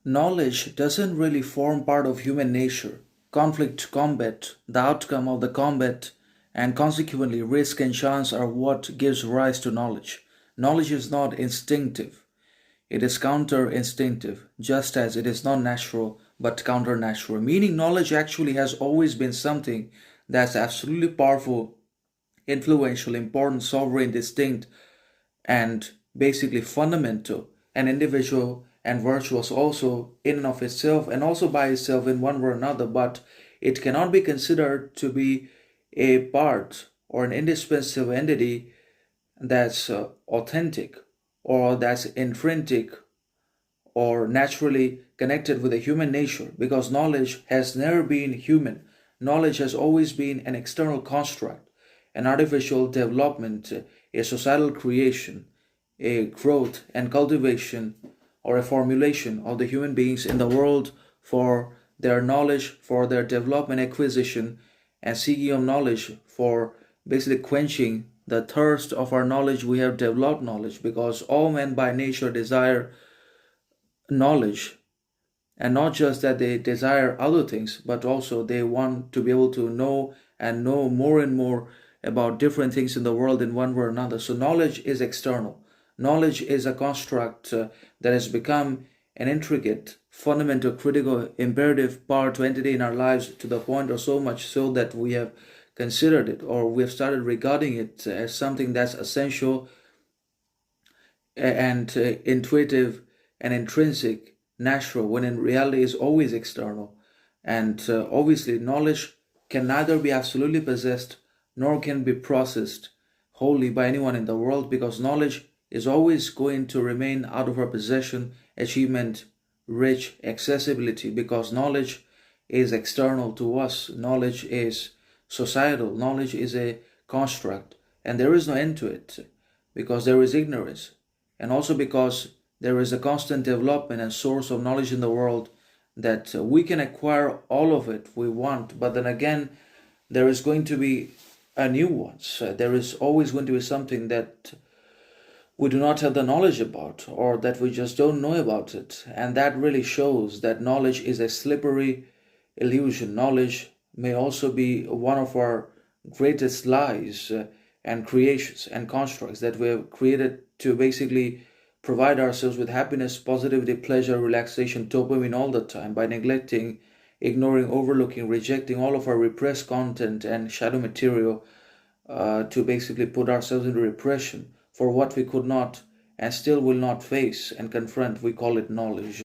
Knowledge doesn't really form part of human nature. Conflict, combat, the outcome of the combat, and consequently risk and chance are what gives rise to knowledge. Knowledge is not instinctive, it is counter instinctive, just as it is not natural but counter natural. Meaning, knowledge actually has always been something that's absolutely powerful, influential, important, sovereign, distinct, and basically fundamental and individual and virtuous also in and of itself and also by itself in one way or another, but it cannot be considered to be a part or an indispensable entity that's authentic or that's intrinsic or naturally connected with the human nature, because knowledge has never been human. Knowledge has always been an external construct, an artificial development, a societal creation, a growth and cultivation or a formulation of the human beings in the world for their knowledge, for their development, acquisition, and seeking of knowledge, for basically quenching the thirst of our knowledge. We have developed knowledge because all men by nature desire knowledge, and not just that they desire other things, but also they want to be able to know and know more and more about different things in the world in one way or another. So knowledge is external. Knowledge is a construct that has become an intricate, fundamental, critical, imperative part to entity in our lives, to the point or so much so that we have considered it, or we have started regarding it as something that's essential and intuitive and intrinsic, natural, when in reality is always external. And obviously, knowledge can neither be absolutely possessed nor can be processed wholly by anyone in the world, because knowledge is always going to remain out of our possession, achievement, rich, accessibility, because knowledge is external to us. Knowledge is societal. Knowledge is a construct, and there is no end to it because there is ignorance, and also because there is a constant development and source of knowledge in the world that we can acquire all of it we want, but then again, there is going to be a new one. So there is always going to be something that we do not have the knowledge about, or that we just don't know about it. And that really shows that knowledge is a slippery illusion. Knowledge may also be one of our greatest lies and creations and constructs that we have created to basically provide ourselves with happiness, positivity, pleasure, relaxation, dopamine all the time, by neglecting, ignoring, overlooking, rejecting all of our repressed content and shadow material, to basically put ourselves into repression for what we could not and still will not face and confront. We call it knowledge.